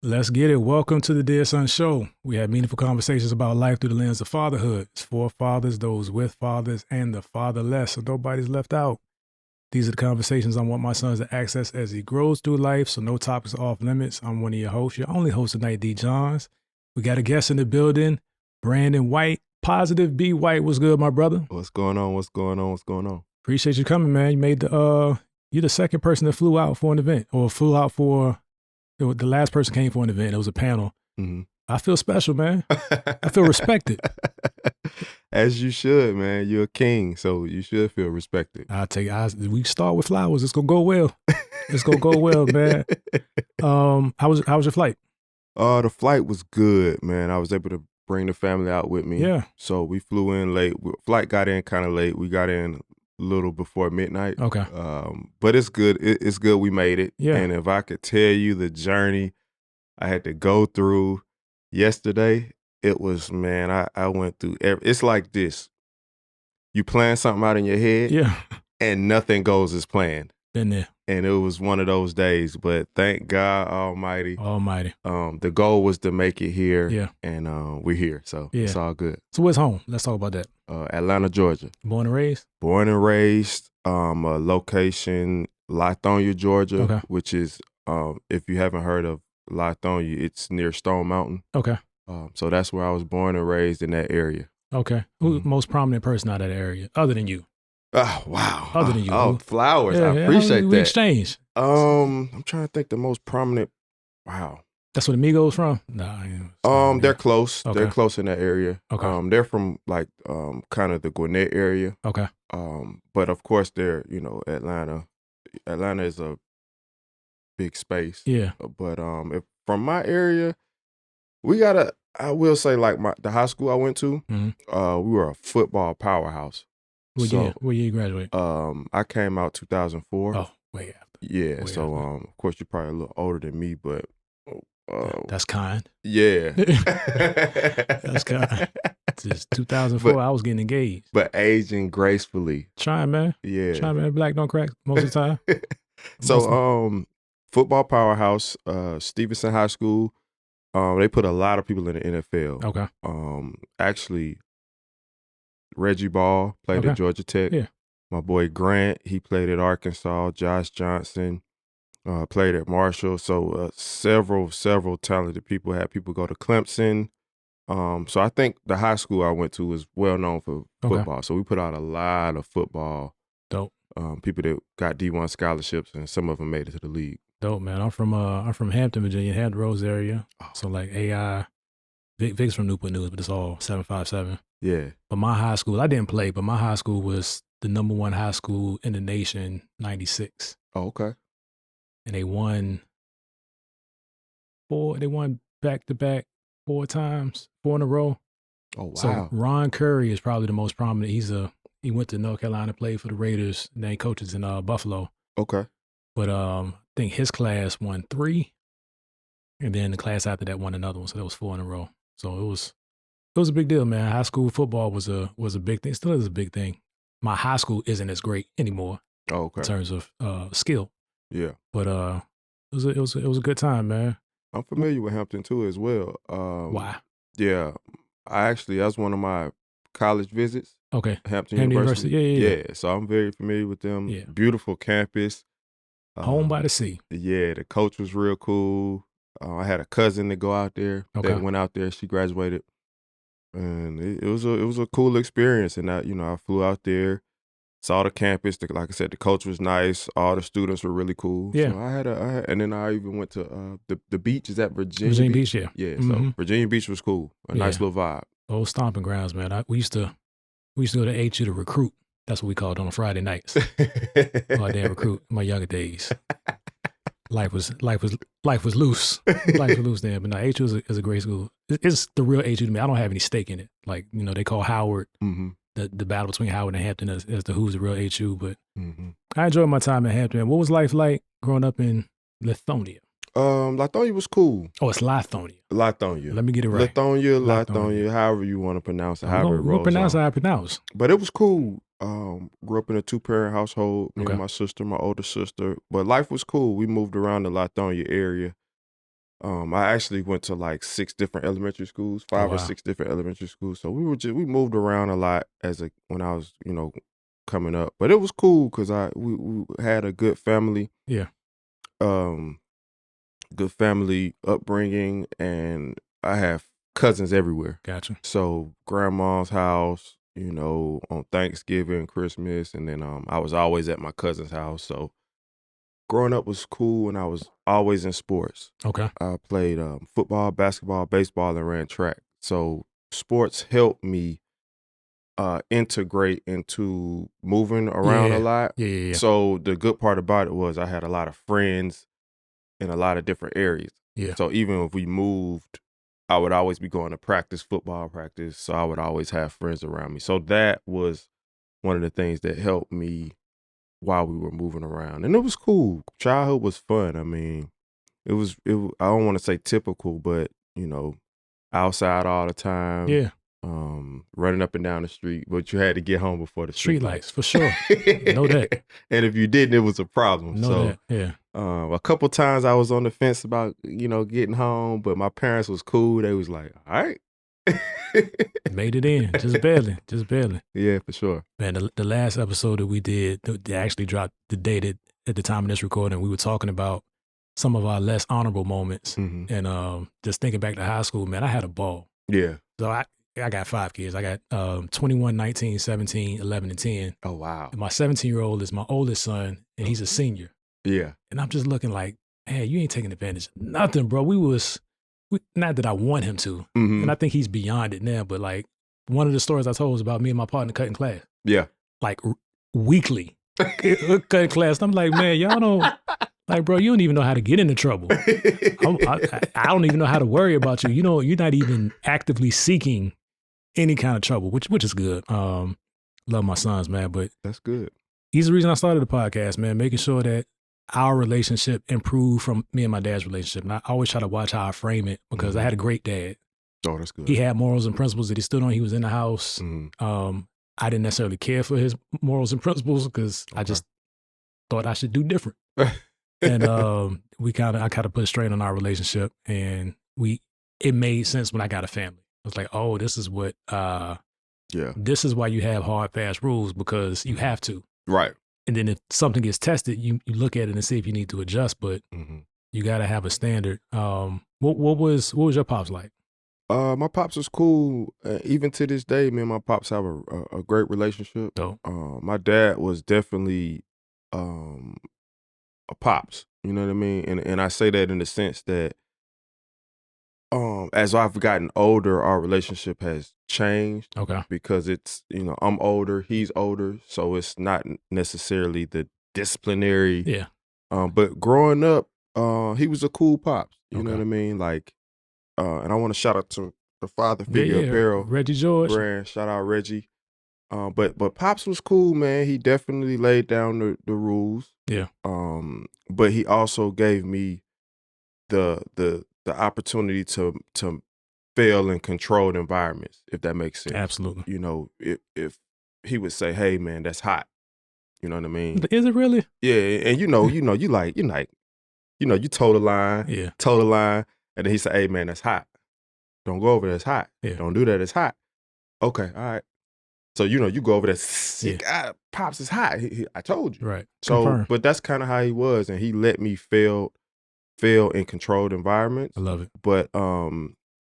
Let's get it. Welcome to the Dear Son Show. We have meaningful conversations about life through the lens of fatherhood. It's for fathers, those with fathers, and the fatherless, so nobody's left out. These are the conversations I want my sons to access as he grows through life, so no topics are off limits. I'm one of your hosts, your only host tonight, D. Johns. We got a guest in the building, Brandon White. Positive B. White. What's good, my brother? What's going on? What's going on? What's going on? Appreciate you coming, man. You made you're the second person that flew out for an event, or flew out for, the last person came for an event. It was a panel. Mm-hmm. I feel special, man. I feel respected. As you should, man. You're a king, so you should feel respected. We start with flowers. It's gonna go well. It's gonna go well, man. How was your flight? The flight was good, man. I was able to bring the family out with me. Yeah. So we flew in late. Flight got in kind of late. We got in a little before midnight. Okay. But it's good. It's good we made it. Yeah. And if I could tell you the journey I had to go through yesterday, it was, man, I went through it's like this. You plan something out in your head, Yeah. and nothing goes as planned. Been there. And it was one of those days, but thank God Almighty. Almighty. The goal was to make it here. Yeah. And we're here, so it's all good. So where's home? Let's talk about that. Atlanta, Georgia. Born and raised? Born and raised. Location, Lithonia, Georgia. Okay. Which is, if you haven't heard of Lithonia, it's near Stone Mountain. Okay. So that's where I was born and raised in that area. Okay. Who's the most prominent person out of that area, other than you? Oh, wow. Other than you. Oh, flowers. Yeah, I appreciate we that. exchange. I'm trying to think the most prominent. Wow. That's where the Migos from? Nah. They're close. Okay. They're close in that area. Okay. They're from like kind of the Gwinnett area. Okay. But of course they're, Atlanta. Atlanta is a big space. Yeah. But if from my area, I will say like the high school I went to, we were a football powerhouse. What year you graduated? I came out 2004. Oh, way after. Yeah. Way So after. of course you're probably a little older than me, but that's kind. Yeah. That's kind. Just 2004, I was getting engaged. But aging gracefully. Trying, man. Yeah. Trying, man. Black don't crack most of the time. So, football powerhouse, Stevenson High School. They put a lot of people in the NFL. Okay. Actually, Reggie Ball played at Georgia Tech. Yeah. My boy Grant, he played at Arkansas. Josh Johnson played at Marshall. So several talented people. Had people go to Clemson. So I think the high school I went to was well known for football. So we put out a lot of football. Dope. People that got D1 scholarships, and some of them made it to the league. Dope, man. I'm from Hampton, Virginia, Hampton Roads area. So like AI, Vic's from Newport News, but it's all 757. Yeah. But my high school, I didn't play, but my high school was the number one high school in the nation, 96. Oh, okay. And they won back-to-back 4 times, 4 in a row. Oh, wow. So Ron Curry is probably the most prominent. He went to North Carolina, played for the Raiders, and then he coaches in Buffalo. Okay. But I think his class won 3, and then the class after that won another one. So that was 4 in a row. So it was a big deal, man. High school football was a big thing. Still is a big thing. My high school isn't as great anymore. Oh, okay. In terms of skill. Yeah. But it was a good time, man. I'm familiar with Hampton too as well. Why? Yeah. That was one of my college visits. Okay. Hampton University. Yeah. So I'm very familiar with them. Yeah. Beautiful campus. Home by the sea. Yeah, the coach was real cool. I had a cousin that go out there. Okay. That went out there. She graduated, and it was a cool experience. And I flew out there, saw the campus. Like I said, the coach was nice. All the students were really cool. Yeah. So and then I even went to the beach. Is that Virginia? Virginia Beach, yeah. Yeah. So Virginia Beach was cool. A nice little vibe. Old stomping grounds, man. We used to go to HU to recruit. That's what we called it on Friday nights. Oh, damn, recruit. My younger days. Life was loose. Life was loose then. But no, HU is a great school. It's the real HU to me. I don't have any stake in it. Like, they call Howard, the battle between Howard and Hampton as to who's the real HU. But I enjoyed my time in Hampton. What was life like growing up in Lithonia? Lithonia was cool. Oh, it's Lithonia. Lithonia. Let me get it right. Lithonia, however you want to pronounce it, however it rolls. We'll pronounce how I pronounce. But it was cool. Grew up in a 2-parent household, me Okay. and my sister, my older sister. But life was cool. We moved around the Lithonia area. I actually went to like 6 different elementary schools, Oh 5 or wow. 6 different elementary schools. So we moved around a lot when I was, coming up. But it was cool because we had a good family, Yeah. um, good family upbringing, and I have cousins everywhere. Gotcha. So grandma's house, on Thanksgiving, Christmas, and then I was always at my cousin's house. So growing up was cool, and I was always in sports. Okay. I played football, basketball, baseball, and ran track. So sports helped me integrate into moving around a Yeah. lot. Yeah. So the good part about it was I had a lot of friends in a lot of different areas. Yeah. So even if we moved, I would always be going to practice, football practice. So I would always have friends around me. So that was one of the things that helped me while we were moving around. And it was cool. Childhood was fun. I mean, I don't want to say typical, but outside all the time, Yeah. running up and down the street, but you had to get home before the Street street lights lights. for sure. Know that. And if you didn't, it was a problem. Know So that. Yeah. a couple times I was on the fence about, getting home, but my parents was cool. They was like, all right. Made it in. Just barely. Just barely. Yeah, for sure. Man, the last episode that we did, they actually dropped the day that at the time of this recording, we were talking about some of our less honorable moments. Mhm. And just thinking back to high school, man, I had a ball. Yeah. So I got 5 kids. I got 21, 19, 17, 11, and 10. Oh, wow. And my 17-year-old is my oldest son, and he's a senior. Yeah. And I'm just looking like, hey, you ain't taking advantage of nothing, bro. Not that I want him to. Mhm. And I think he's beyond it now, but like one of the stories I told was about me and my partner cutting class. Yeah. Like weekly cutting class. And I'm like, man, y'all don't, like, bro, you don't even know how to get into trouble. I don't even know how to worry about you. You're not even actively seeking any kind of trouble, which is good. Love my sons, man, but That's good. he's the reason I started the podcast, man, making sure that our relationship improved from me and my dad's relationship. And I always try to watch how I frame it because I had a great dad. Oh, that's good. He had morals and principles that he stood on. He was in the house. Mhm. I didn't necessarily care for his morals and principles because I just thought I should do different. And I kind of put a strain on our relationship, and it made sense when I got a family. I was like, oh, this is what Yeah. this is why you have hard, fast rules, because you have to. Right. And then if something gets tested, you look at it and see if you need to adjust, but Mhm. you got to have a standard. What was your pops like? My pops was cool. Even to this day, me and my pops have a great relationship. Dope. My dad was definitely a pops. You know what I mean? And I say that in the sense that as I've gotten older, our relationship has changed. Okay. Because it's, I'm older, he's older, so it's not necessarily the disciplinary. Yeah. But growing up, he was a cool pops. You know Okay. what I mean? Like, and I want to shout out to the father figure apparel Reggie George. brand. Shout out Reggie. But pops was cool, man. He definitely laid down the rules. Yeah. But he also gave me the opportunity to fail in controlled environments, if that makes sense. Absolutely. If he would say, "Hey, man, that's hot," you know what I mean? Is it really? Yeah, and you toe the line, Yeah. and then he said, "Hey, man, that's hot. Don't go over there. It's hot. Yeah. Don't do that. It's hot." Okay, all right. So you go over there. Yeah. God, pops is hot. I told you. Right. So, Confirm. but that's kind of how he was, and he let me fail in controlled environments. I love it. But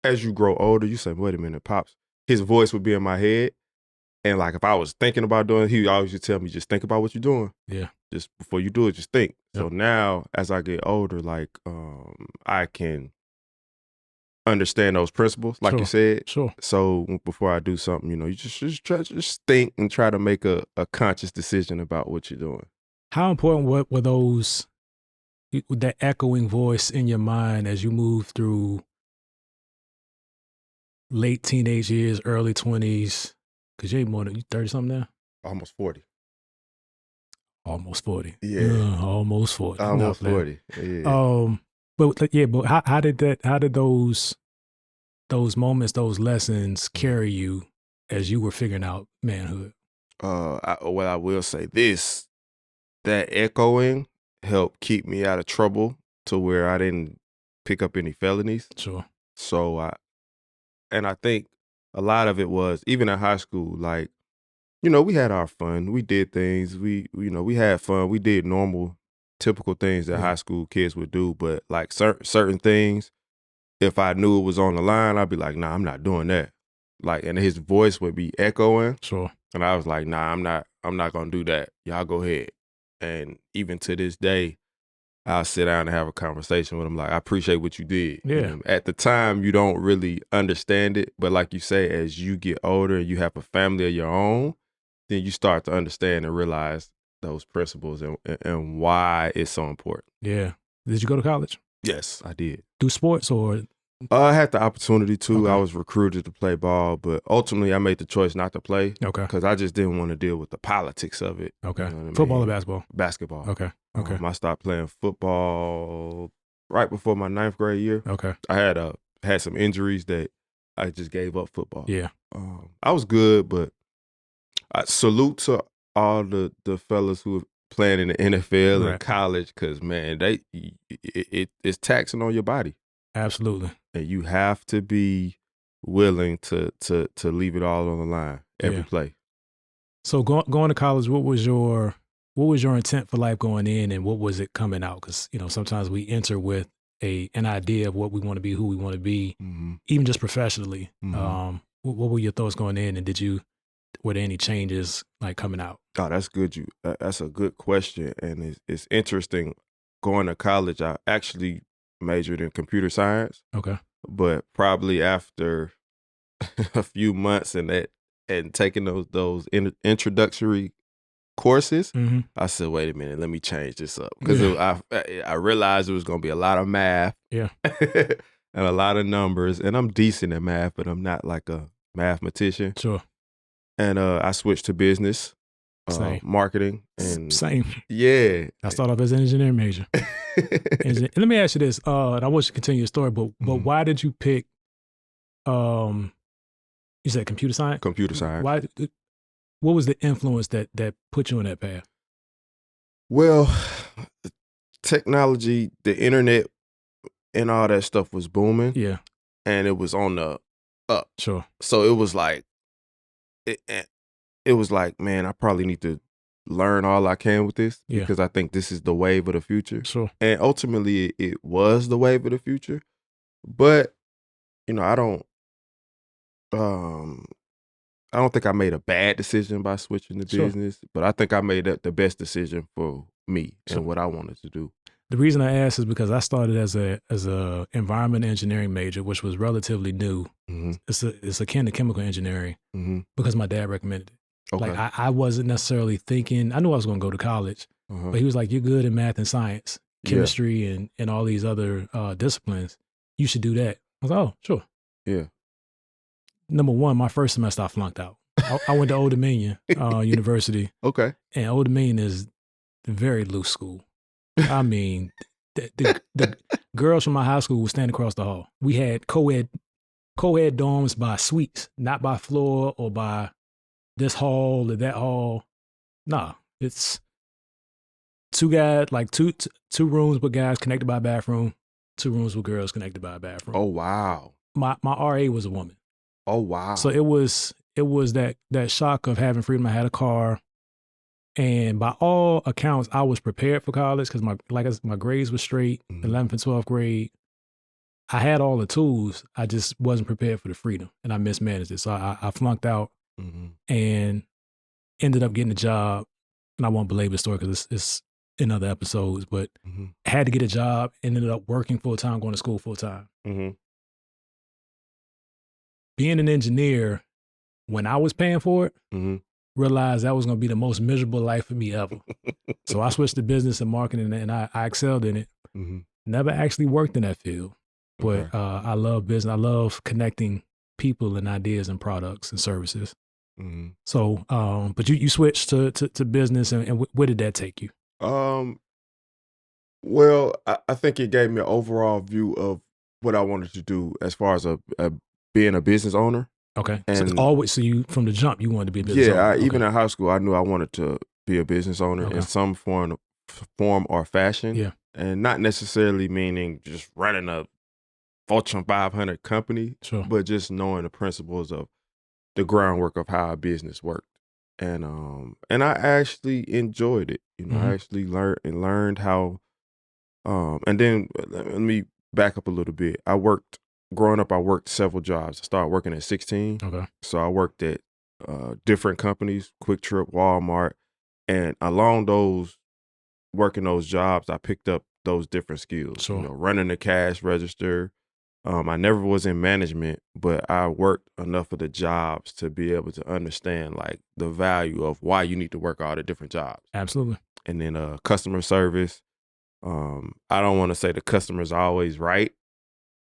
as you grow older, you say, "Wait a minute, pops." His voice would be in my head, and like if I was thinking about doing it, he always used to tell me, "Just think about what you're doing. Yeah. Just before you do it, just think." Yep. So now, as I get older, like I can understand those principles, like you said. Sure. So before I do something, you just think and try to make a conscious decision about what you're doing. How important were those, that echoing voice in your mind as you move through late teenage years, early 20s? Because you ain't more than, you 30 something now? Almost 40. Almost 40. Yeah. Almost 40. Almost 40. Yeah. But how did those moments, those lessons carry you as you were figuring out manhood? I will say this, that echoing helped keep me out of trouble to where I didn't pick up any felonies. Sure. So I think a lot of it was, even in high school, like, we had our fun. We did things. We had fun. We did normal, typical things that high school kids would do. But like certain things, if I knew it was on the line, I'd be like, nah, I'm not doing that. Like, and his voice would be echoing. Sure. And I was like, nah, I'm not gonna do that. Y'all go ahead. And even to this day, I'll sit down and have a conversation with him. Like, I appreciate what you did. Yeah. And at the time, you don't really understand it. But like you say, as you get older and you have a family of your own, then you start to understand and realize those principles and why it's so important. Yeah. Did you go to college? Yes, I did. Do sports or? I had the opportunity to. Okay. I was recruited to play ball, but ultimately I made the choice not to play. Okay. Because I just didn't want to deal with the politics of it. Okay. You know what I Football mean? or basketball? Basketball. Okay. Okay. I stopped playing football right before my 9th grade year. Okay. I had some injuries that I just gave up football. Yeah. I was good, but I salute to all the fellas who are playing in the NFL and college, because, man, it's taxing on your body. Absolutely. And you have to be willing to leave it all on the line every play. So going to college, what was your intent for life going in, and what was it coming out? Because sometimes we enter with an idea of what we want to be, who we want to be, even just professionally. What were your thoughts going in, and were there any changes like coming out? Oh, that's good. That's a good question, and it's interesting. Going to college, I actually majored in computer science. Okay. But probably after a few months and taking those introductory courses, I said, wait a minute, let me change this up. Because I realized it was going to be a lot of math. Yeah. And a lot of numbers. And I'm decent at math, but I'm not like a mathematician. Sure. And I switched to business, marketing. And Same. Yeah. I started off as an engineering major. And let me ask you this, and I want you to continue your story, but why did you pick, you said computer science? Computer science. What was the influence that put you on that path? Well, technology, the internet, and all that stuff was booming. Yeah. And it was on the up. Sure. So it was like, man, I probably need to learn all I can with this, because I think this is the wave of the future. Sure. And ultimately it was the wave of the future. But, I don't think I made a bad decision by switching to business, but I think I made the best decision for me and what I wanted to do. The reason I asked is because I started as a environment engineering major, which was relatively new. It's akin to chemical engineering because my dad recommended it. Okay. Like I wasn't necessarily thinking, I knew I was going to go to college, but he was like, you're good in math and science, chemistry and all these other disciplines. You should do that. I was like, oh, sure. Yeah. Number one, my first semester I flunked out. I went to Old Dominion University. Okay. And Old Dominion is a very loose school. I mean, the girls from my high school would stand across the hall. We had co-ed dorms by suites, not by floor or by this hall or that hall. Nah, it's two guys, like two rooms with guys connected by a bathroom, 2 rooms with girls connected by a bathroom. Oh, wow. My RA was a woman. Oh, wow. So it was that shock of having freedom. I had a car. And by all accounts, I was prepared for college because my grades were straight, 11th and 12th grade. I had all the tools. I just wasn't prepared for the freedom, and I mismanaged it. So I flunked out and ended up getting a job. And I won't belabor the story because it's in other episodes, but I had to get a job, ended up working full-time, going to school full-time. Being an engineer, when I was paying for it, realized that was going to be the most miserable life for me ever. So I switched to business and marketing, and I excelled in it. Never actually worked in that field, but I love business. I love connecting people and ideas and products and services. So, but you switched to business, and where did that take you? Well, I think it gave me an overall view of what I wanted to do as far as being a business owner. Okay. And so you from the jump, you wanted to be a business owner? Yeah, even in high school, I knew I wanted to be a business owner in some form or fashion. Yeah. And not necessarily meaning just running a Fortune 500 company, Sure. but just knowing the principles of the groundwork of how a business worked. And I actually enjoyed it. You know, I actually learned how. And then let me back up a little bit. Growing up, I worked several jobs. I started working at 16. Okay. So I worked at different companies, Quick Trip, Walmart. And along working those jobs, I picked up those different skills, Sure. running the cash register. I never was in management, but I worked enough of the jobs to be able to understand like the value of why you need to work all the different jobs. Absolutely. And then customer service. I don't want to say the customer's always right,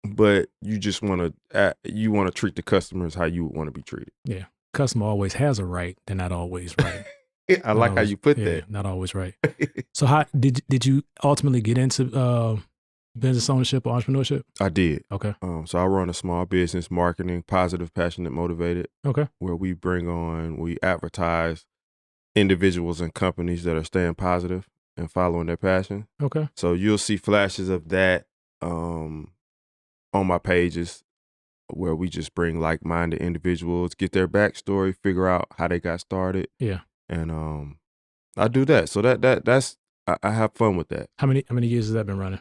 but you just want to treat the customers how you would want to be treated. Yeah. Customer always has a right. They're not always right. I like how you put that. Not always right. So how did you ultimately get into business ownership or entrepreneurship? I did. Okay. So I run a small business, marketing, positive, passionate, motivated, Okay. where we advertise individuals and companies that are staying positive and following their passion. Okay. So you'll see flashes of that on my pages where we just bring like-minded individuals, get their backstory, figure out how they got started. Yeah. And I do that. So that's I have fun with that. How many years has that been running?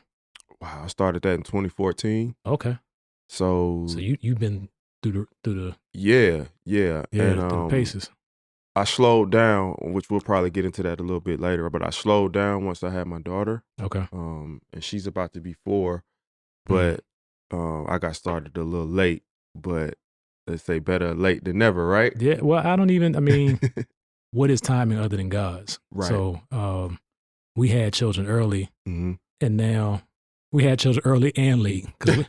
Wow, I started that in 2014. Okay. So you've been through the yeah. through And the paces. I slowed down, which we'll probably get into that a little bit later, but I slowed down once I had my daughter. Okay. And she's about to be 4, but I got started a little late, but let's say better late than never, right? Yeah. Well, I mean, what is timing other than God's? Right. So we had children early, Mm-hmm. and now we had children early and late. Because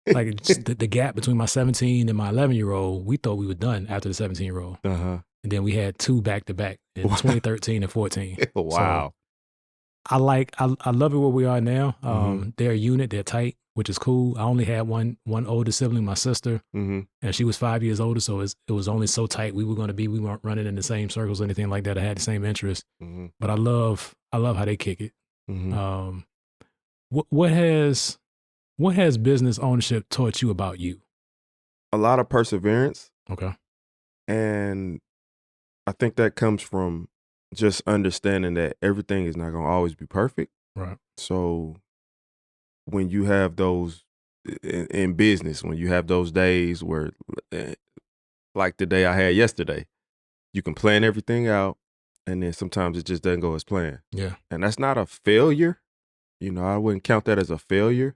like the gap between my 17 and my 11-year-old, we thought we were done after the 17-year-old. Uh-huh. And then we had 2 back to back in 2013 and 14. Wow. So I love it where we are now. They're a unit, they're tight, which is cool. I only had one older sibling, my sister, and she was 5 years older, so it was only so tight we weren't running in the same circles or anything like that. I had the same interests, but I love how they kick it. What has business ownership taught you about you? A lot of perseverance. Okay. And I think that comes from just understanding that everything is not going to always be perfect. Right. So when you have those in business, when you have those days where, like the day I had yesterday, you can plan everything out and then sometimes it just doesn't go as planned. Yeah. And that's not a failure. I wouldn't count that as a failure,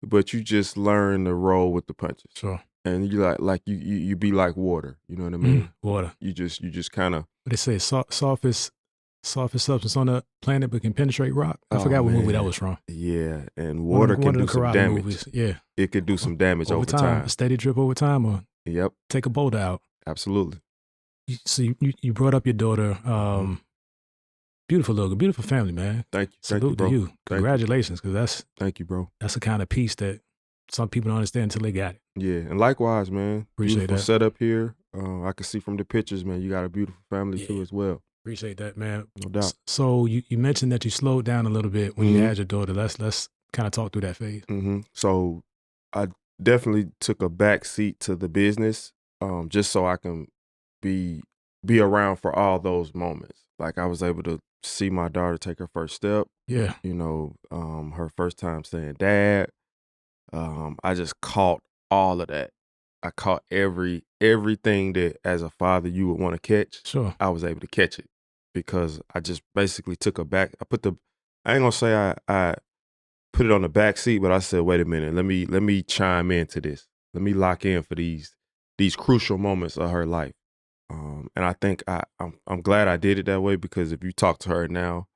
but you just learn to roll with the punches. Sure. And you you be like water. You know what I mean? Water. You just kind of. They say softest substance on the planet, but can penetrate rock. I forgot what movie that was from. Yeah, and water can do some damage. Movies. Yeah, it could do some damage over time. A steady drip over time, or Yep, take a boulder out. Absolutely. So you brought up your daughter. Beautiful family, man. Thank you. Salute Thank you, to you. Congratulations, because thank you, bro. That's the kind of piece that some people don't understand until they got it. Yeah, and likewise, man. Appreciate beautiful that. setup here. I can see from the pictures, man. You got a beautiful family too, as well. Appreciate that, man. No doubt. So you mentioned that you slowed down a little bit when you had your daughter. Let's kind of talk through that phase. So I definitely took a back seat to the business, just so I can be around for all those moments. Like I was able to see my daughter take her first step. Yeah. Her first time saying dad. I just caught all of that. I caught everything that as a father you would want to catch. Sure. I was able to catch it because I just basically took I ain't gonna say I put it on the back seat, but I said, wait a minute, let me chime into this. Let me lock in for these crucial moments of her life. And I think I'm glad I did it that way, because if you talk to her now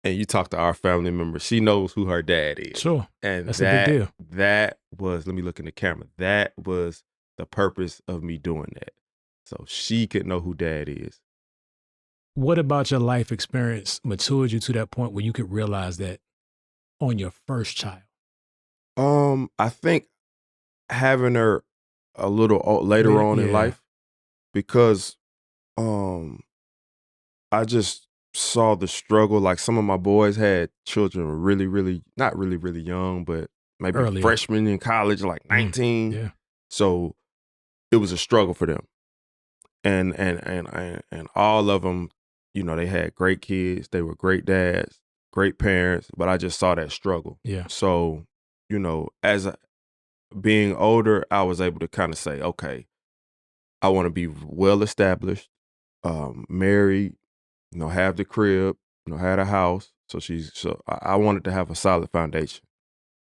and you talk to our family members, she knows who her dad is. Sure. And that's a big deal. That was, let me look in the camera. That was the purpose of me doing that. So she could know who dad is. What about your life experience matured you to that point where you could realize that on your first child? I think having her a little later on in life, because I just saw the struggle. Like some of my boys had children really, really, not really, really young, but maybe Earlier. freshmen in college, like 19. Yeah. So it was a struggle for them. And all of them, you know, they had great kids. They were great dads, great parents, but I just saw that struggle. Yeah. So, you know, being older, I was able to kind of say, okay, I want to be well established, married, you know, have the crib, you know, had a house. So I wanted to have a solid foundation.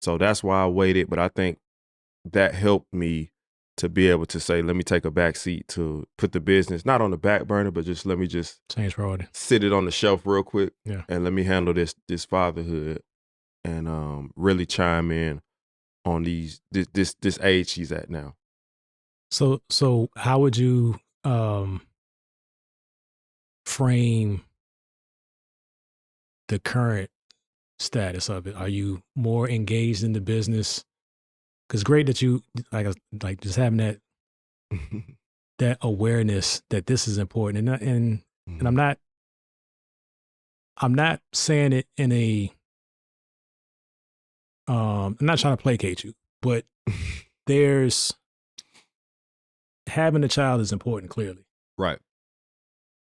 So that's why I waited. But I think that helped me to be able to say, let me take a back seat to put the business, not on the back burner, but just let me just Change priority. sit it on the shelf real quick. Yeah. And let me handle this fatherhood and really chime in on this age she's at now. So how would you frame the current status of it? Are you more engaged in the business? Because great that you like just having that awareness that this is important, and I'm not saying it in a I'm not trying to placate you, but there's having a child is important, clearly. Right.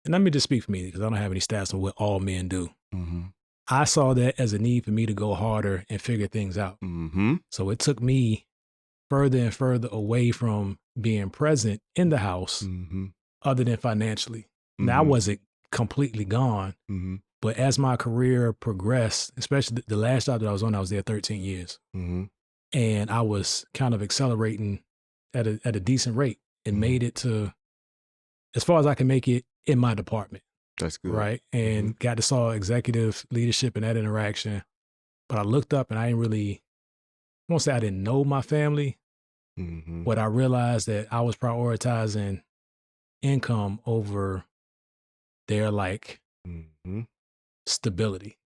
And let me just speak for me because I don't have any stats on what all men do. Mm-hmm. I saw that as a need for me to go harder and figure things out. Mm-hmm. So it took me further and further away from being present in the house, Mm-hmm. other than financially. Mm-hmm. Now, I wasn't completely gone, Mm-hmm. but as my career progressed, especially the last job that I was there 13 years. Mm-hmm. And I was kind of accelerating at a decent rate and made it to as far as I can make it in my department. That's good. Right. And got to saw executive leadership and that interaction. But I looked up and I won't say I didn't know my family, but I realized that I was prioritizing income over their stability.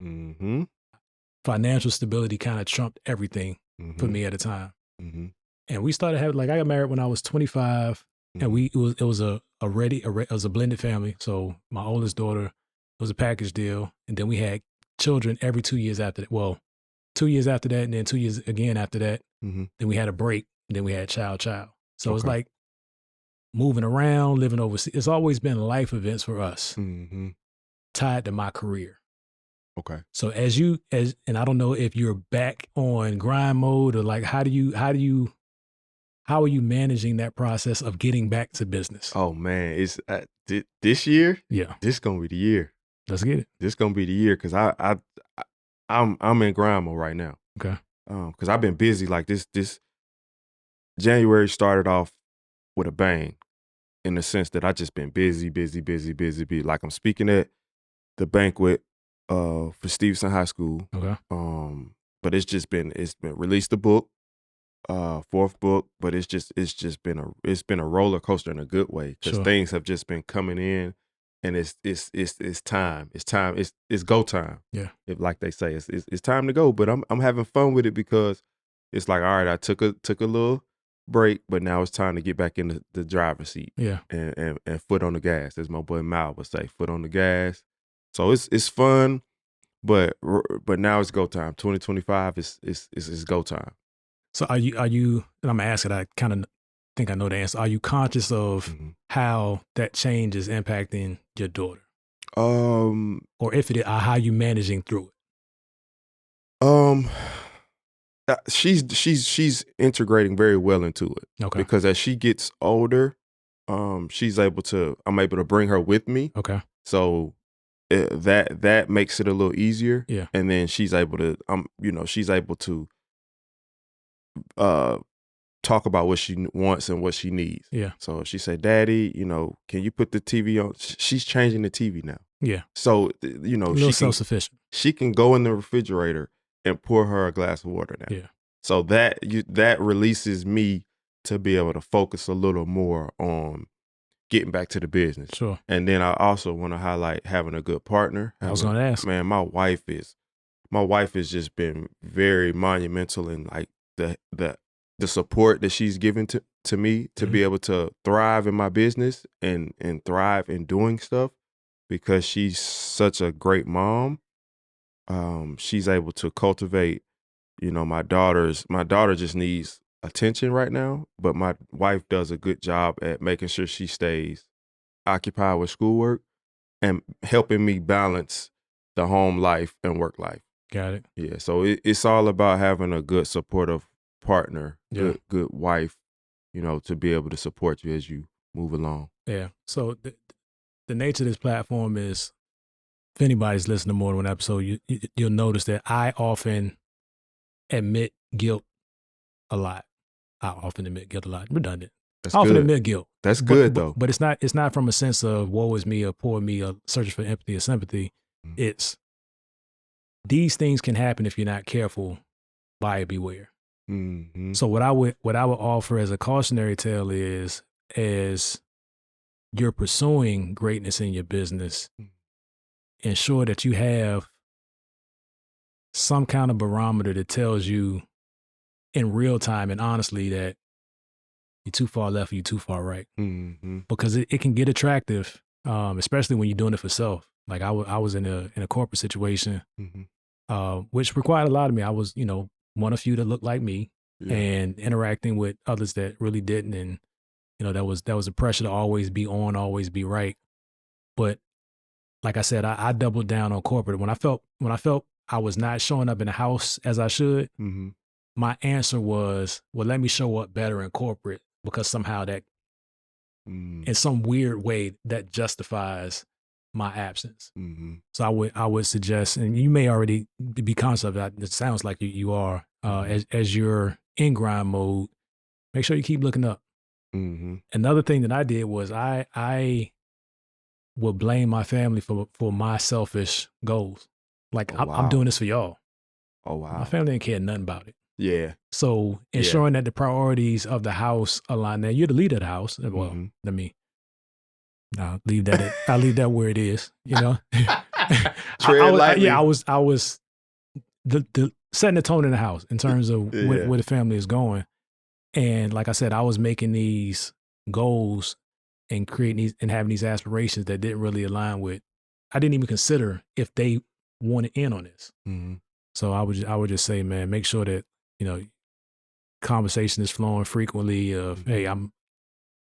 Financial stability kind of trumped everything for me at the time. And we started having, I got married when I was 25, and it was a blended family. So my oldest daughter was a package deal, and then we had children every 2 years after that. Well, 2 years after that, and then 2 years again after that. Then we had a break, and then we had child. So it's like moving around, living overseas. It's always been life events for us tied to my career. Okay. So and I don't know if you're back on grind mode or how are you managing that process of getting back to business? Oh man, it's this year. Yeah, this gonna be the year. let's get it. This gonna be the year because I'm in grind mode right now. Okay. Because I've been busy. Like this January started off with a bang, in the sense that I just been busy. Like I'm speaking at the banquet for Stevenson High School. Okay. But it's been released the book, fourth book, but it's been a roller coaster in a good way because things have just been coming in, and it's time. It's go time. Yeah. Like they say, it's time to go. But I'm having fun with it because it's like, all right, I took a little break, but now it's time to get back in the driver's seat. Yeah. And foot on the gas, as my boy Mal would say, foot on the gas. So it's fun, but now it's go time. 2025 is go time. So are you, and I'm gonna ask it, I kind of think I know the answer. Are you conscious of how that change is impacting your daughter? Or if it is, how you managing through it? She's integrating very well into it. Okay. Because as she gets older, I'm able to bring her with me. Okay. So that makes it a little easier. Yeah. And then she's able to talk about what she wants and what she needs. Yeah. So she said, "Daddy, can you put the TV on?" She's changing the TV now. Yeah. So she's self-sufficient. She can go in the refrigerator and pour her a glass of water now. Yeah. So that releases me to be able to focus a little more on getting back to the business. Sure. And then I also want to highlight having a good partner. I was going to ask. Man, my wife has just been very monumental in like the support that she's given to me to be able to thrive in my business and thrive in doing stuff, because she's such a great mom. She's able to cultivate, my daughter just needs attention right now, but my wife does a good job at making sure she stays occupied with schoolwork and helping me balance the home life and work life. Got it. Yeah, so it's all about having a good supportive partner, Yeah. good wife, to be able to support you as you move along. Yeah. So the nature of this platform is, if anybody's listening to more than one episode, you'll notice that I often admit guilt a lot. Redundant. That's I often good. admit guilt. That's good, though. But it's not from a sense of woe is me or poor me or searching for empathy or sympathy. Mhm. It's these things can happen if you're not careful. Buyer beware. Mhm. So what I would offer as a cautionary tale is, as you're pursuing greatness in your business, ensure that you have some kind of barometer that tells you in real time and honestly that you're too far left or you're too far right. Mhm. Because it can get attractive, especially when you're doing it for self. Like I was in a corporate situation, Mhm. which required a lot of me. I was, one of few that looked like me, Yeah. and interacting with others that really didn't. And, that was a pressure to always be on, always be right. But like I said, I doubled down on corporate. When I felt I was not showing up in the house as I should, Mhm. my answer was, well, let me show up better in corporate, because somehow that, Mm. in some weird way, that justifies my absence. Mhm. So I would suggest, and you may already be conscious of that. It sounds like you are. As you're in grind mode, make sure you keep looking up. Mhm. Another thing that I did was I would blame my family for my selfish goals. Like, Oh, I'm wow. doing this for y'all. Oh, My wow. family didn't care nothing about it. Yeah. So ensuring that the priorities of the house align. Now, you're the leader of the house. Well, Mhm. I'll leave that where it is. Tread lightly. I was the setting the tone in the house in terms of Yeah. where the family is going. And like I said, I was making these goals and creating these and having these aspirations that didn't really align with. I didn't even consider if they wanted in on this. Mhm. So I would just say, man, make sure that conversation is flowing frequently. Of hey, I'm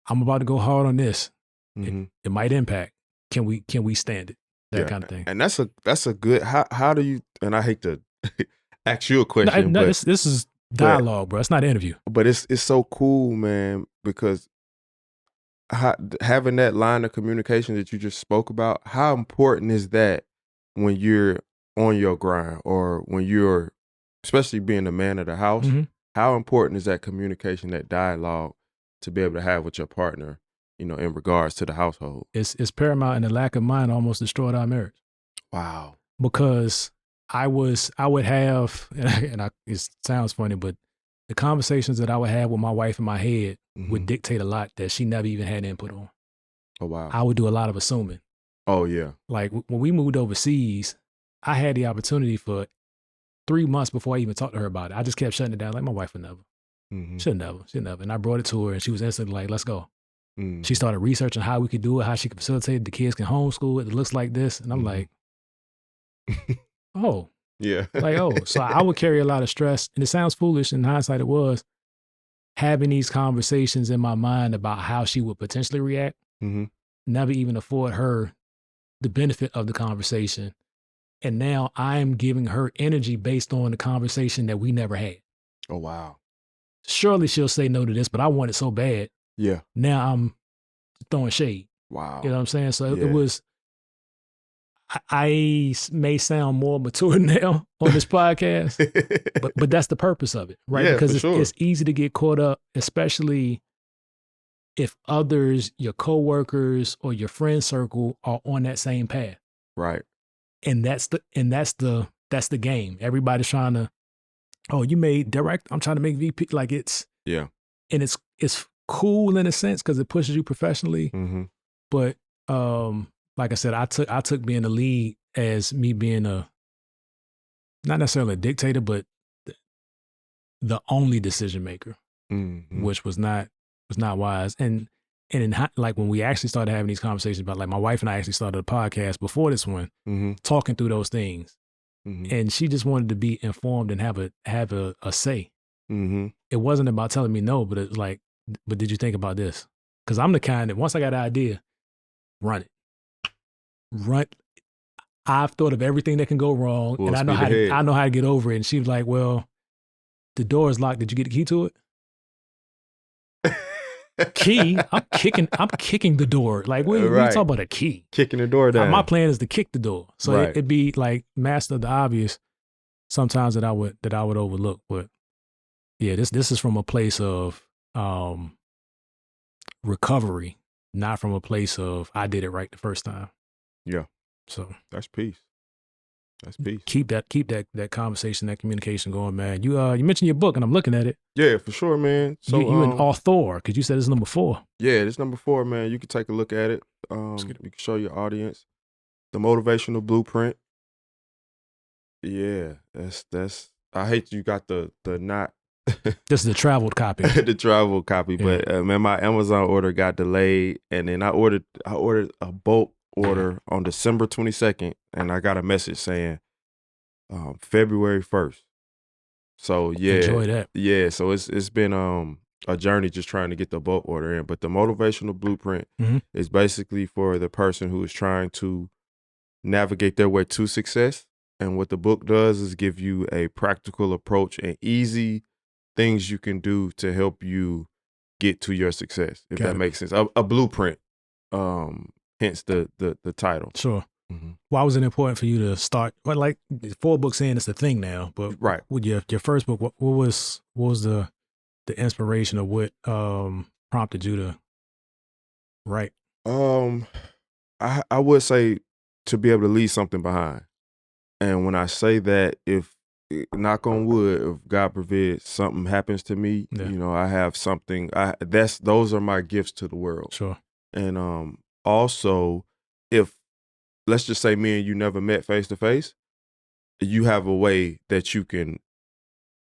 about to go hard on this. Mhm. It might impact. Can we stand it? That Yeah. kind of thing. And that's a good. How do you? And I hate to ask you a question, No, but this is dialogue, bro. It's not an interview. but it's so cool, man, because having that line of communication that you just spoke about, how important is that when you're on your grind, or when you're, especially being the man of the house? Mhm. How important is that communication, that dialogue, to be able to have with your partner, in regards to the household? It's paramount, and the lack of mine almost destroyed our marriage. Wow. Because I would have, it sounds funny, but the conversations that I would have with my wife in my head would Mhm. dictate a lot that she never even had input on. Oh, wow. I would do a lot of assuming. Oh, yeah. Like when we moved overseas, I had the opportunity for 3 months before I even talked to her about it. I just kept shutting it down. Like, my wife would never. Mhm. She'll never. And I brought it to her, and she was instantly like, let's go. Mhm. She started researching how we could do it, how she could facilitate it. The kids can homeschool it. It looks like this. And I'm Mhm. like, oh, Yeah. so I would carry a lot of stress. And it sounds foolish. In hindsight, it was having these conversations in my mind about how she would potentially react, Mhm. never even afford her the benefit of the conversation. And now I'm giving her energy based on the conversation that we never had. Oh, wow. Surely she'll say no to this, but I want it so bad. Yeah. Now I'm throwing shade. Wow. You know what I'm saying? So Yeah. it was, I may sound more mature now on this podcast, but that's the purpose of it, right? Yeah, Because for sure. it's easy to get caught up, especially if others, your coworkers or your friend circle, are on that same path. Right. And that's the game. Everybody's trying to, oh, you made direct, I'm trying to make VP. Like Yeah. and it's cool in a sense because it pushes you professionally. Mm-hmm. But like I said, I took being the lead as me being not necessarily a dictator, but the only decision maker, Mm-hmm. which was not wise. And like when we actually started having these conversations about, like, my wife and I actually started a podcast before this one, Mm-hmm. talking through those things. and she just wanted to be informed and have a say. Mm-hmm. It wasn't about telling me no, but it's like, but did you think about this? Because I'm the kind that once I got an idea, run it, run. I've thought of everything that can go wrong, Full and I know speed how to. ahead. I know how to get over it. And she was like, "Well, the door is locked. Did you get the key to it?" Key? I'm kicking the door. Like, we Right. talk about a key. Kicking the door down. My plan is to kick the door. So Right. it'd be like master the obvious sometimes that I would overlook. But yeah, this is from a place of recovery, not from a place of I did it right the first time. Yeah. So That's peace. That's peace. keep that conversation, that communication going, man. You mentioned your book, and I'm looking at it. Yeah, for sure, man. So you an author, because you said it's number 4. Yeah, this number 4, man. You can take a look at it. You can show your audience the Motivational Blueprint. Yeah, that's. I hate you got the not. This is the traveled copy. The travel copy, Yeah. but man, my Amazon order got delayed, and then I ordered a bulk order on December 22nd, and I got a message saying February 1st. So yeah, Enjoy that. Yeah, so it's been a journey just trying to get the bulk order in. But the Motivational Blueprint is basically for the person who is trying to navigate their way to success. And what the book does is give you a practical approach and easy things you can do to help you get to your success, if that makes sense. A blueprint, hence the title. Sure. Why was it important for you to start? Well, like 4 books in, it's a thing now. But right, with your first book, what was the inspiration of what prompted you to write? I would say to be able to leave something behind. And when I say that, if knock on wood, if God forbids something happens to me, you know, I have something. Those are my gifts to the world. Sure. And also, if let's just say me and you never met face to face, you have a way that you can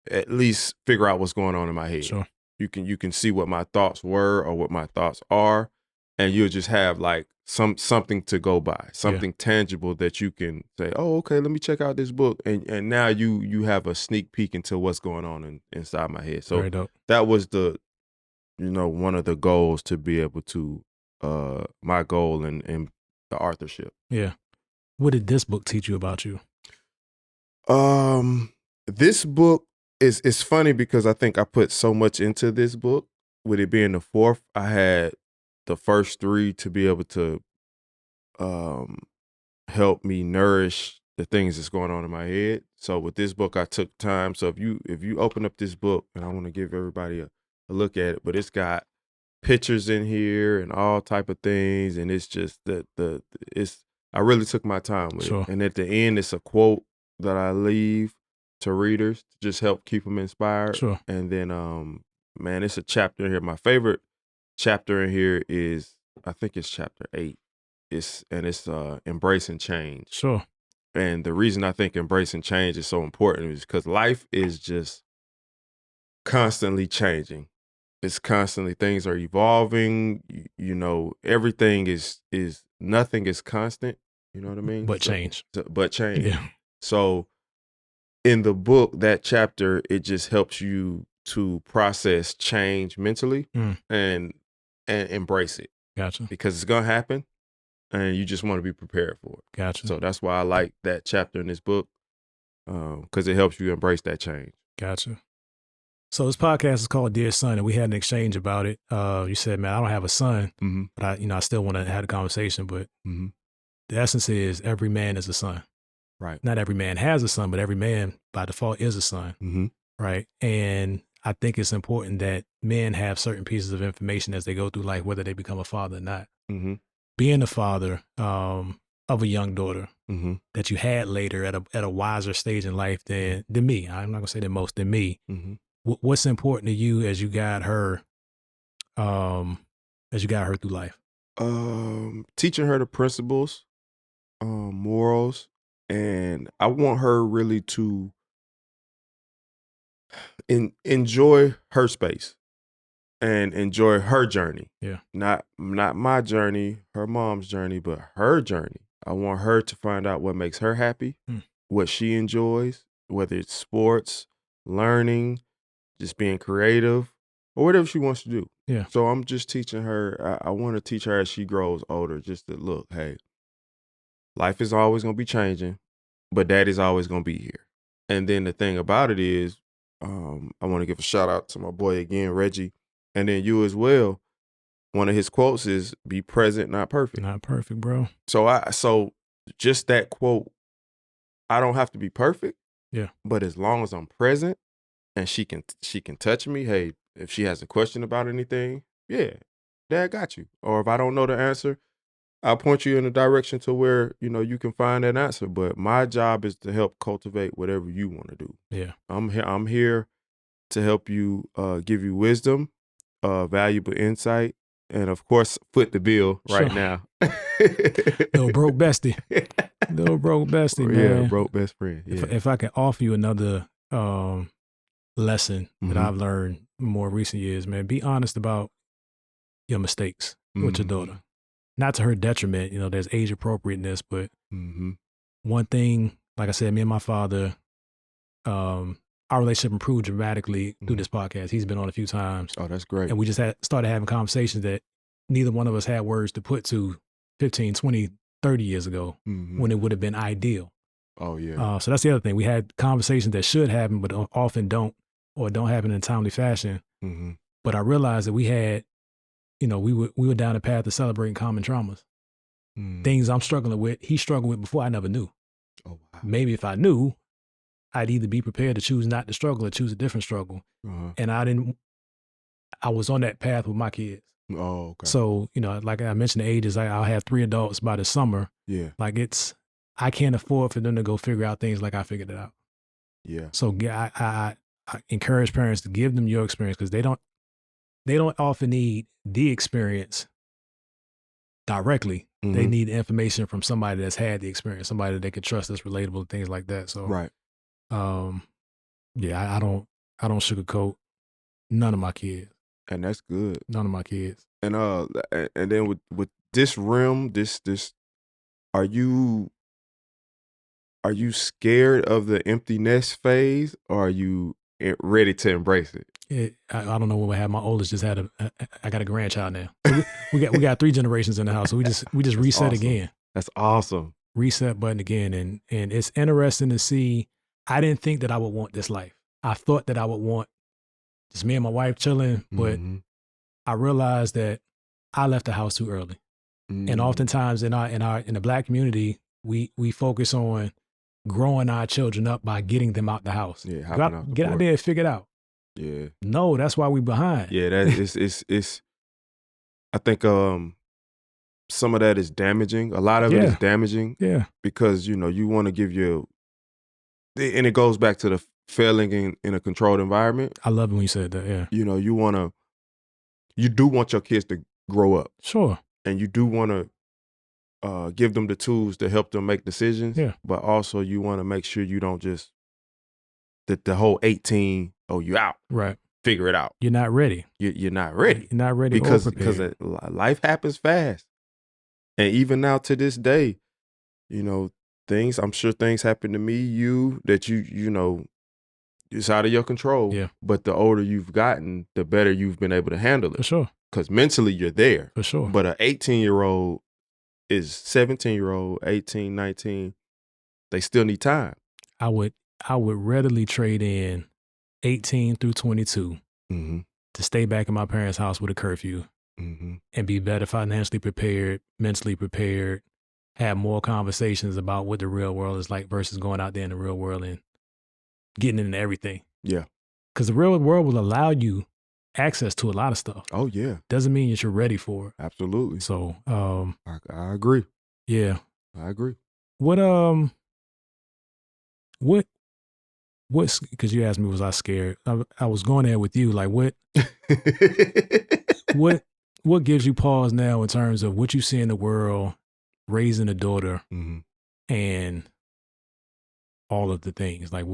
at least figure out what's going on in my head. Sure. You can see what my thoughts were or what my thoughts are, and you'll just have like something to go by, something tangible that you can say, oh, okay, let me check out this book. And now you have a sneak peek into what's going on inside my head. So that was one of the goals, to be able to, my goal in the authorship. Yeah. What did this book teach you about you? This book is funny because I think I put so much into this book. With it being the 4th, I had the first 3 to be able to help me nourish the things that's going on in my head. So with this book, I took time. So if you open up this book, and I want to give everybody a look at it, but it's got pictures in here and all type of things, and it's just I really took my time with it. And at the end, it's a quote that I leave to readers to just help keep them inspired. Sure. And then man, it's a chapter in here. My favorite chapter in here is, I think it's chapter 8. It's embracing change. Sure. And the reason I think embracing change is so important is because life is just constantly changing. It's constantly, things are evolving. You know, everything is nothing is constant. You know what I mean? But change. But change. Yeah. So in the book, that chapter, it just helps you to process change mentally and embrace it. Gotcha. Because it's gonna happen, and you just want to be prepared for it. Gotcha. So that's why I like that chapter in this book, because it helps you embrace that change. Gotcha. So this podcast is called Dear Son, and we had an exchange about it. You said, man, I don't have a son, but I still want to have a conversation. But the essence is every man is a son. Right. Not every man has a son, but every man by default is a son. Right. And I think it's important that men have certain pieces of information as they go through life, whether they become a father or not. Being a father of a young daughter that you had later at a wiser stage in life than me. I'm not gonna say than most, than me. What's important to you as you guide her through life? Teaching her the principles, morals, and I want her really to enjoy her space and enjoy her journey. Yeah. Not my journey, her mom's journey, but her journey. I want her to find out what makes her happy, what she enjoys, whether it's sports, learning, just being creative, or whatever she wants to do. Yeah. So I'm just teaching her. I want to teach her as she grows older, just to look, hey, life is always going to be changing, but daddy's always going to be here. And then the thing about it is, I want to give a shout out to my boy again, Reggie, and then you as well. One of his quotes is, "Be present, not perfect." Not perfect, bro. So just that quote, I don't have to be perfect. Yeah. But as long as I'm present and she can touch me, hey, if she has a question about anything, yeah, Dad got you. Or if I don't know the answer, I'll point you in a direction to where, you can find that answer. But my job is to help cultivate whatever you want to do. Yeah. I'm here to help you, give you wisdom, valuable insight, and of course, foot the bill right now. Little broke bestie. Little broke bestie, man. Yeah, broke best friend. Yeah. If I can offer you another lesson that Mhm. I've learned more recent years, man, be honest about your mistakes with your daughter. Not to her detriment, there's age appropriateness, but Mhm. one thing, like I said, me and my father, our relationship improved dramatically through this podcast. He's been on a few times. Oh, that's great. And we just started having conversations that neither one of us had words to put to 15, 20, 30 years ago when it would have been ideal. Oh, yeah. So that's the other thing. We had conversations that should happen, but often don't, or don't happen in a timely fashion. Mhm. But I realized that we had, we were down a path of celebrating common traumas. Things I'm struggling with, he struggled with before I never knew. Oh, wow. Maybe if I knew, I'd either be prepared to choose not to struggle or choose a different struggle. And I was on that path with my kids. Oh, okay. So, like I mentioned, the ages, I'll have 3 adults by the summer. Yeah. Like I can't afford for them to go figure out things like I figured it out. Yeah. So yeah, I encourage parents to give them your experience, because they don't often need the experience directly. They need information from somebody that's had the experience, somebody that they can trust, that's relatable, and things like that. So, Right. yeah, I don't sugarcoat none of my kids. And that's good. None of my kids. And then with this realm, this are you scared of the empty nest phase, or are you ready to embrace it? I don't know when we had my oldest just had I got a grandchild now. So we got 3 generations in the house. So we just reset awesome. again. That's awesome. Reset button again. And it's interesting to see. I didn't think that I would want this life. I thought that I would want just me and my wife chilling, but I realized that I left the house too early. And oftentimes in the Black community, we focus on growing our children up by getting them out the house. Yeah, Get out there and figure it out. Yeah. No, that's why we behind. Yeah, that it's I think some of that is damaging. A lot of it is damaging. Yeah. Because you want to give and it goes back to the failing in a controlled environment. I love it when you said that. Yeah. You do want your kids to grow up. Sure. And you do want to give them the tools to help them make decisions. Yeah. But also you want to make sure you don't just the whole 18, you out. Right. Figure it out. You're not ready. You're not ready. You're not ready because life happens fast. And even now to this day, I'm sure things happen to me, that it's out of your control. Yeah. But the older you've gotten, the better you've been able to handle it. For sure. Because mentally you're there. For sure. But an 18-year-old is 17-year-old, 18, 19. They still need time. I would readily trade in 18 through 22 to stay back in my parents' house with a curfew and be better financially prepared, mentally prepared, have more conversations about what the real world is like versus going out there in the real world and getting into everything. Yeah. Because the real world will allow you access to a lot of stuff. Oh, yeah. Doesn't mean that you're ready for it. Absolutely. So, I agree. Yeah. I agree. What's, because you asked me, was I scared? I was going there with you. Like, what gives you pause now in terms of what you see in the world, raising a daughter, and all of the things? Like,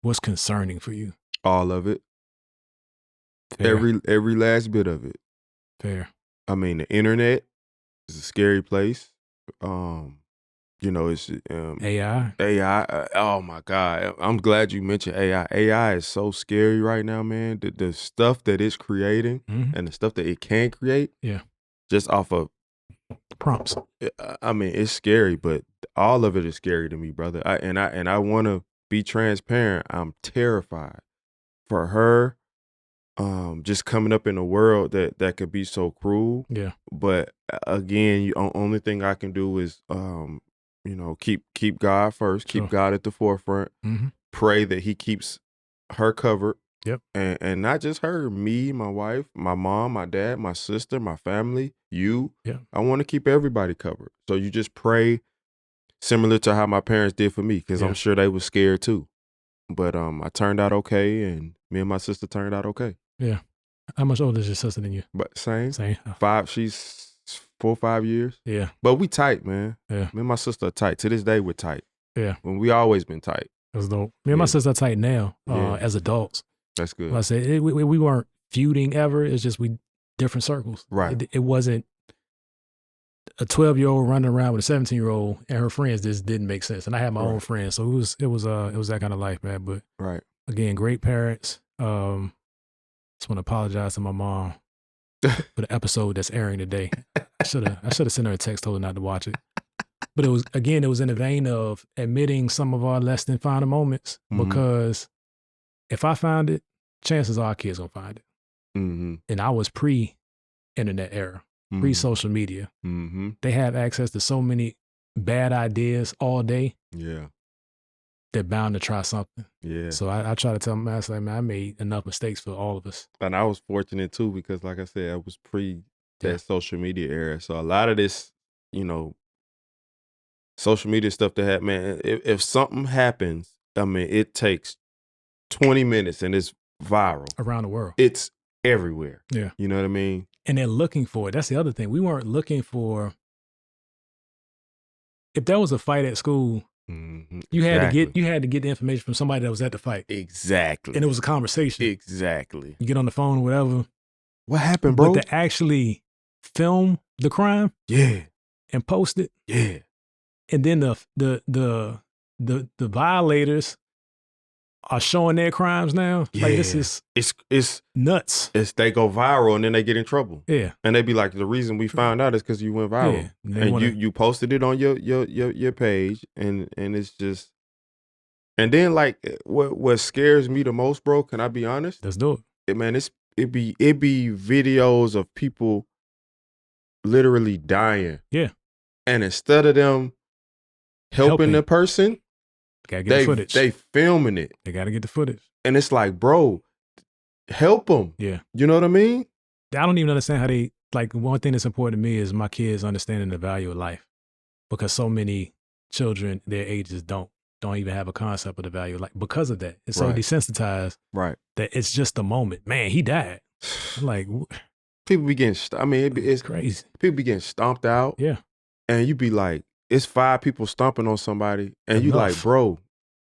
what's concerning for you? All of it. Fair. Every last bit of it. Fair. I mean, the internet is a scary place. You know, it's AI. AI. Oh my God, I'm glad you mentioned AI. AI is so scary right now, man. The stuff that it's creating and the stuff that it can create. Yeah. Just off of prompts. I mean, it's scary, but all of it is scary to me, brother. I want to be transparent. I'm terrified for her. Just coming up in a world that could be so cruel. Yeah. But again, only thing I can do is, keep God first, Sure. keep God at the forefront. Mm-hmm. Pray that He keeps her covered. Yep. And not just her, me, my wife, my mom, my dad, my sister, my family, you. Yeah. I want to keep everybody covered. So you just pray, similar to how my parents did for me, because I'm sure they were scared too. But I turned out okay, and me and my sister turned out okay. Yeah. How much older is your sister than you? But same. Oh. 5. She's 4 or 5 years. Yeah. But we tight, man. Yeah. Me and my sister are tight. To this day, we're tight. Yeah. When we always been tight. That's dope. Me and my sister are tight now. Yeah. As adults. That's good. Like I said, we weren't feuding ever. It's just we different circles. Right. It wasn't a 12-year-old running around with a 17-year-old and her friends. This didn't make sense. And I had my own friends, so it was that kind of life, man. But again, great parents. Just want to apologize to my mom for the episode that's airing today. I should have sent her a text, told her not to watch it. But it was in the vein of admitting some of our less than final moments, because if I found it, chances are our kids gonna find it. Mm-hmm. And I was pre-internet era, pre-social media. Mm-hmm. They have access to so many bad ideas all day. Yeah. They're bound to try something. Yeah. So I try to tell them, I made enough mistakes for all of us. And I was fortunate too, because like I said, I was pre that social media era. So a lot of this, social media stuff that man, if something happens, I mean, it takes 20 minutes and it's viral. Around the world. It's everywhere. Yeah. You know what I mean? And they're looking for it. That's the other thing. We weren't looking for, if there was a fight at school, you had to get the information from somebody that was at the fight. Exactly. And it was a conversation. Exactly. You get on the phone or whatever. What happened, bro? But to actually film the crime. Yeah. And post it. Yeah. And then the violators are showing their crimes now. Yeah. Like this is it's nuts. They go viral and then they get in trouble. Yeah. And they be like, the reason we found out is because you went viral. Yeah. And you posted it on your page, and it's just, and then like what scares me the most, bro, can I be honest? Let's do it. It be videos of people literally dying. Yeah. And instead of them helping the person, gotta get the footage. They filming it. They gotta get the footage. And it's like, bro, help them. Yeah. You know what I mean? I don't even understand how they, like, one thing that's important to me is my kids understanding the value of life. Because so many children, their ages don't even have a concept of the value of life because of that. It's so desensitized that it's just a moment. Man, he died. I'm like, people be getting, it's crazy. People be getting stomped out. Yeah. And you be like, it's 5 people stomping on somebody. And you like, bro,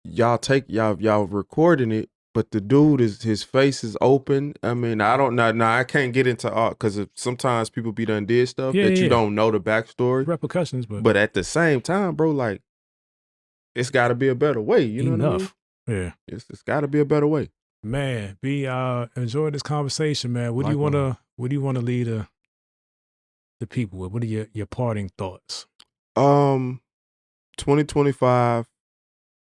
y'all recording it, but the dude his face is open. I mean, I don't know. Now I can't get into art because sometimes people be done did stuff that you don't know the backstory. Repercussions, but at the same time, bro, like, it's gotta be a better way. You know what I mean? Yeah. It's gotta be a better way. Man, enjoy this conversation, man. What do you wanna lead the people with? What are your parting thoughts? 2025,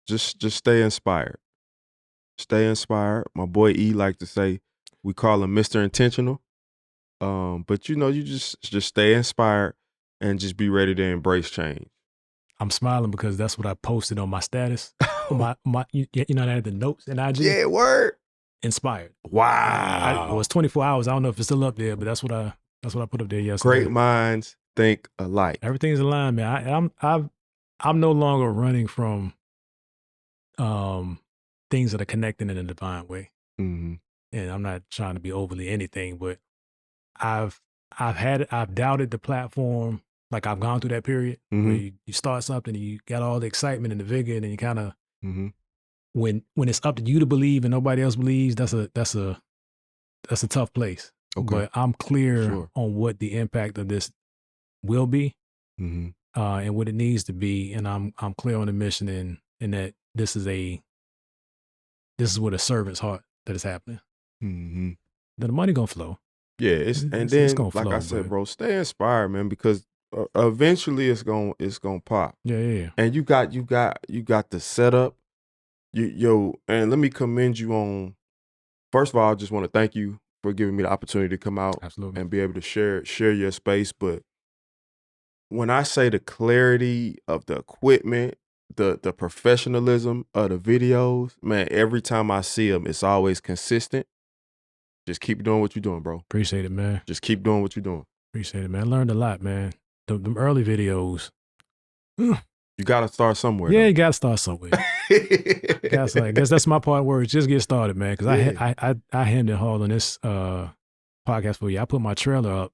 just stay inspired. Stay inspired. My boy E like to say, we call him Mr. Intentional. But you just stay inspired and just be ready to embrace change. I'm smiling because that's what I posted on my status. my I had the notes and IG. Yeah, word. Inspired. Wow. It was 24 hours. I don't know if it's still up there, but that's what I put up there yesterday. Great minds think alike. Everything's aligned, man. I'm no longer running from things that are connecting in a divine way. Mm-hmm. And I'm not trying to be overly anything, but I've doubted the platform. Like, I've gone through that period where you start something, you got all the excitement and the vigor, and then you kind of when it's up to you to believe and nobody else believes, that's a tough place. Okay. But I'm clear on what the impact of this will be. and what it needs to be, and I'm clear on the mission, and that this is with a servant's heart that is happening. Mm-hmm. Then the money gonna flow. Yeah, It's then gonna like flow, I said, but bro, stay inspired, man, because eventually it's gonna pop. yeah. And you got the setup. And let me commend you on. First of all, I just want to thank you for giving me the opportunity to come out Absolutely. and be able to share your space. But when I say the clarity of the equipment, the professionalism of the videos, man, every time I see them, it's always consistent. Just keep doing what you're doing, bro. Appreciate it, man. Just keep doing what you're doing. Appreciate it, man. I learned a lot, man. Them early videos. You got to start somewhere. Yeah, though. you gotta start somewhere. I guess that's my part where it's just get started, man. Because I hemmed and hawed on this podcast for you. I put my trailer up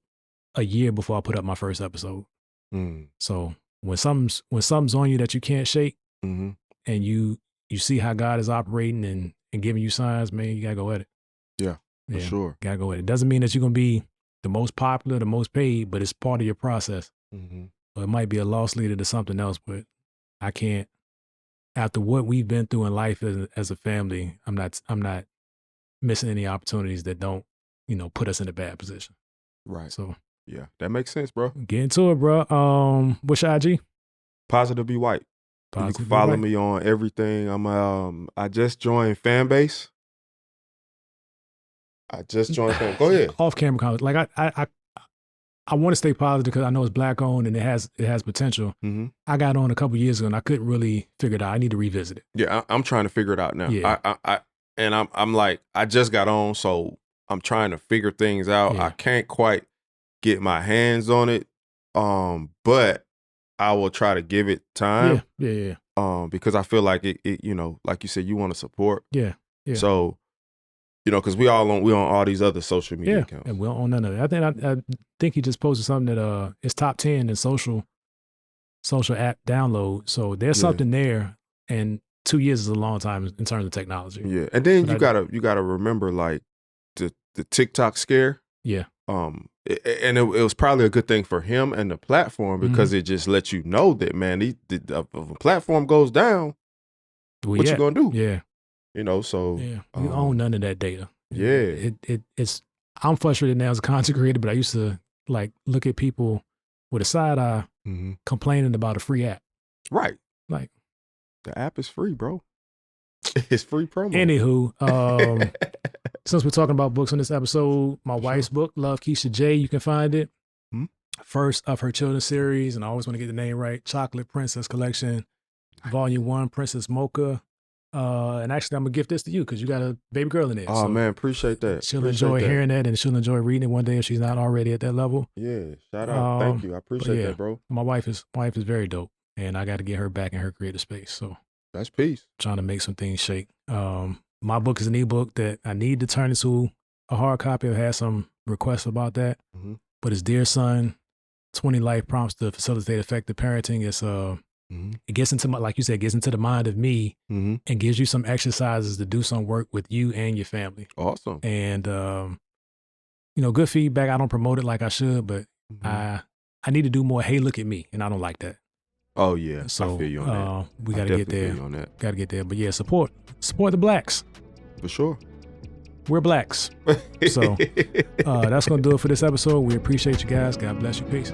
a year before I put up my first episode. So when something's on you that you can't shake, Mm-hmm. and you see how God is operating and giving you signs, man, you gotta go at it. Yeah, for sure. Gotta go at it. Doesn't mean that you're gonna be the most popular, the most paid, but it's part of your process. Mm-hmm. Or it might be a loss leader to something else, but I can't. After what we've been through in life as a family, I'm not missing any opportunities that don't, put us in a bad position. Right. So yeah, that makes sense, bro. Get into it, bro. What's your IG? Positive Be White. You can follow me on everything. I just joined Fanbase. Go ahead. Off camera comments. Like I want to stay positive because I know it's Black owned and it has potential. Mm-hmm. I got on a couple years ago and I couldn't really figure it out. I need to revisit it. Yeah, I'm trying to figure it out now. Yeah. I'm like, I just got on, so I'm trying to figure things out. Yeah. I can't quite get my hands on it, but I will try to give it time. Yeah. Because I feel like it like you said, you want to support. Yeah. So, because we on all these other social media accounts. And we don't own none of it. I think he just posted something that it's top 10 in social app download. So there's something there, and 2 years is a long time in terms of technology. Yeah, and then you gotta remember like the TikTok scare. Yeah. And it was probably a good thing for him and the platform because it just lets you know that, man, if a platform goes down, what you gonna do? Yeah. So we own none of that data. Yeah. It's I'm frustrated now as a content creator, but I used to like look at people with a side eye complaining about a free app. Right. Like the app is free, bro. It's free promo. Anywho, since we're talking about books on this episode, my wife's book, Love Keisha J, you can find it. First of her children's series, and I always want to get the name right, Chocolate Princess Collection, Volume 1, Princess Mocha. And actually, I'm going to gift this to you because you got a baby girl in there. Oh, man, appreciate that. She'll enjoy hearing that, and she'll enjoy reading it one day if she's not already at that level. Yeah, shout out. Thank you. I appreciate that, bro. My wife is very dope, and I got to get her back in her creative space. So that's peace. Trying to make some things shake. My book is an ebook that I need to turn into a hard copy. I've had some requests about that. But it's Dear Son, 20 Life Prompts to Facilitate Effective Parenting. It's it gets into like you said, gets into the mind of me and gives you some exercises to do some work with you and your family. Awesome. And good feedback. I don't promote it like I should, but I need to do more. Hey, look at me, and I don't like that. Oh yeah, so I feel you on that. We got to get there. Got to get there. But yeah, support the Blacks. For sure. We're Blacks. So that's going to do it for this episode. We appreciate you guys. God bless you. Peace.